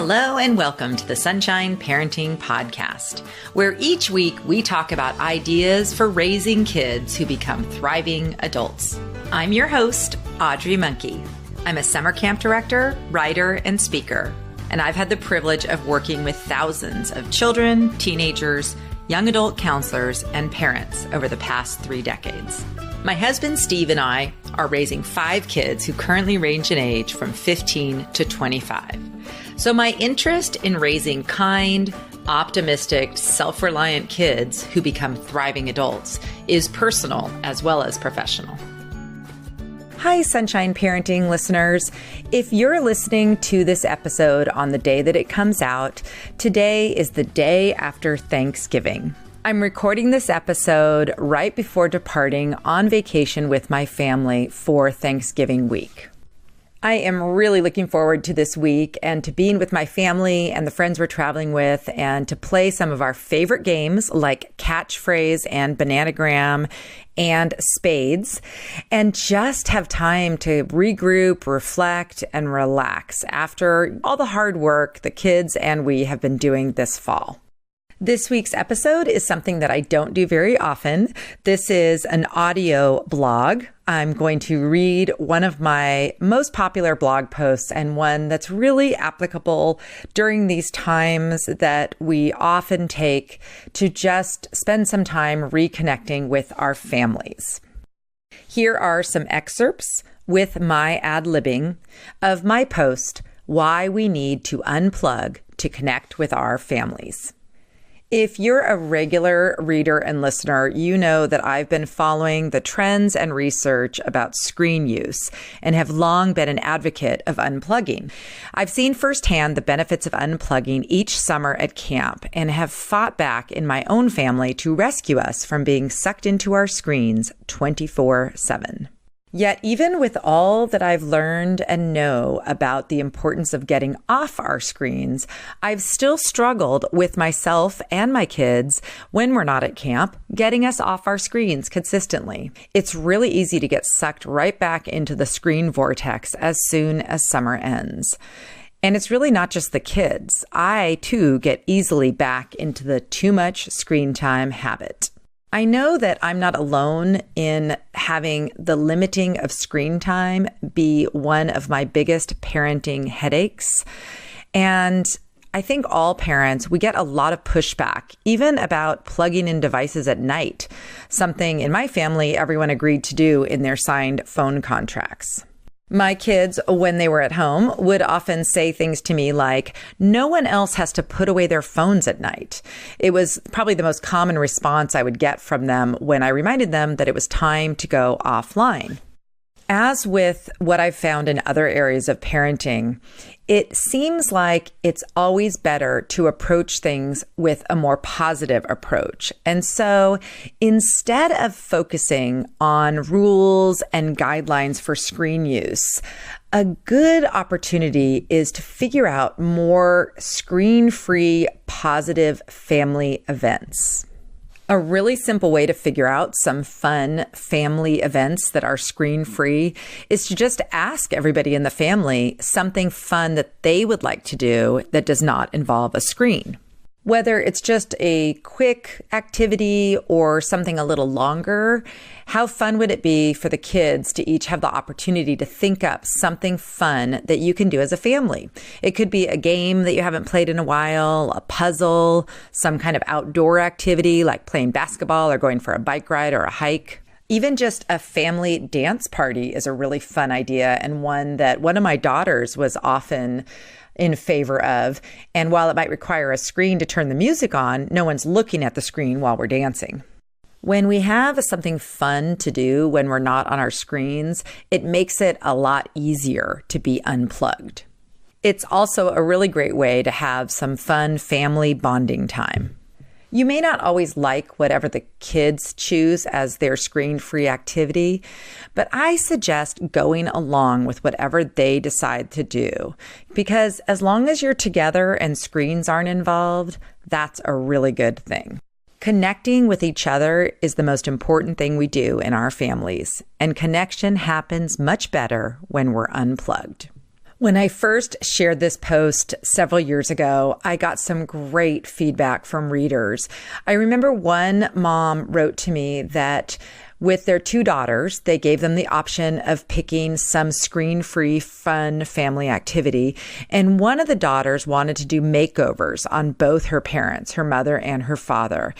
Hello and welcome to the Sunshine Parenting Podcast, where each week we talk about ideas for raising kids who become thriving adults. I'm your host, Audrey Monkey. I'm a summer camp director, writer, and speaker, and I've had the privilege of working with thousands of children, teenagers, young adult counselors, and parents over the past 3 decades. My husband, Steve, and I are raising 5 kids who currently range in age from 15 to 25. So my interest in raising kind, optimistic, self-reliant kids who become thriving adults is personal as well as professional. Hi, Sunshine Parenting listeners. If you're listening to this episode on the day that it comes out, today is the day after Thanksgiving. I'm recording this episode right before departing on vacation with my family for Thanksgiving week. I am really looking forward to this week and to being with my family and the friends we're traveling with and to play some of our favorite games like Catchphrase and Bananagram and Spades, and just have time to regroup, reflect, and relax after all the hard work the kids and we have been doing this fall. This week's episode is something that I don't do very often. This is an audio blog. I'm going to read one of my most popular blog posts and one that's really applicable during these times that we often take to just spend some time reconnecting with our families. Here are some excerpts with my ad-libbing of my post, Why We Need to Unplug to Connect with Our Families. If you're a regular reader and listener, you know that I've been following the trends and research about screen use and have long been an advocate of unplugging. I've seen firsthand the benefits of unplugging each summer at camp and have fought back in my own family to rescue us from being sucked into our screens 24/7. Yet even with all that I've learned and know about the importance of getting off our screens, I've still struggled with myself and my kids when we're not at camp, getting us off our screens consistently. It's really easy to get sucked right back into the screen vortex as soon as summer ends. And it's really not just the kids. I, too, get easily back into the too much screen time habit. I know that I'm not alone in having the limiting of screen time be one of my biggest parenting headaches. And I think all parents, we get a lot of pushback, even about plugging in devices at night, something in my family everyone agreed to do in their signed phone contracts. My kids, when they were at home, would often say things to me like, no one else has to put away their phones at night. It was probably the most common response I would get from them when I reminded them that it was time to go offline. As with what I've found in other areas of parenting, it seems like it's always better to approach things with a more positive approach. And so instead of focusing on rules and guidelines for screen use, a good opportunity is to figure out more screen-free, positive family events. A really simple way to figure out some fun family events that are screen-free is to just ask everybody in the family something fun that they would like to do that does not involve a screen. Whether it's just a quick activity or something a little longer, how fun would it be for the kids to each have the opportunity to think up something fun that you can do as a family? It could be a game that you haven't played in a while, a puzzle, some kind of outdoor activity like playing basketball or going for a bike ride or a hike. Even just a family dance party is a really fun idea, and one that one of my daughters was often in favor of. And while it might require a screen to turn the music on, no one's looking at the screen while we're dancing. When we have something fun to do when we're not on our screens, it makes it a lot easier to be unplugged. It's also a really great way to have some fun family bonding time. You may not always like whatever the kids choose as their screen-free activity, but I suggest going along with whatever they decide to do, because as long as you're together and screens aren't involved, that's a really good thing. Connecting with each other is the most important thing we do in our families, and connection happens much better when we're unplugged. When I first shared this post several years ago, I got some great feedback from readers. I remember one mom wrote to me that with their two daughters, they gave them the option of picking some screen-free, fun family activity. And one of the daughters wanted to do makeovers on both her parents, her mother and her father.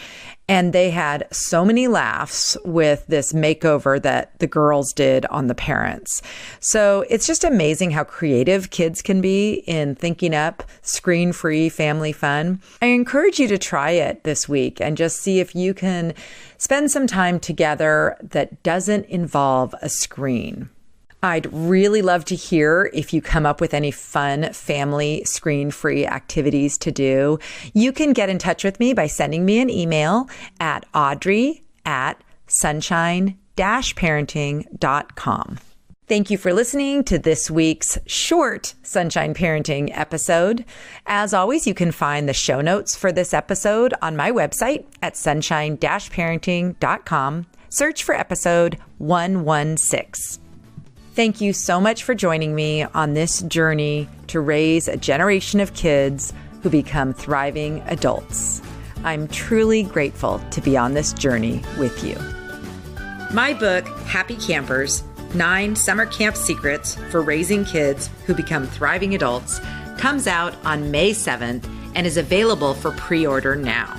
And they had so many laughs with this makeover that the girls did on the parents. So it's just amazing how creative kids can be in thinking up screen-free family fun. I encourage you to try it this week and just see if you can spend some time together that doesn't involve a screen. I'd really love to hear if you come up with any fun family screen-free activities to do. You can get in touch with me by sending me an email at audrey@sunshine-parenting.com. Thank you for listening to this week's short Sunshine Parenting episode. As always, you can find the show notes for this episode on my website at sunshine-parenting.com. Search for episode 116. Thank you so much for joining me on this journey to raise a generation of kids who become thriving adults. I'm truly grateful to be on this journey with you. My book, Happy Campers, 9 Summer Camp Secrets for Raising Kids Who Become Thriving Adults, comes out on May 7th and is available for pre-order now.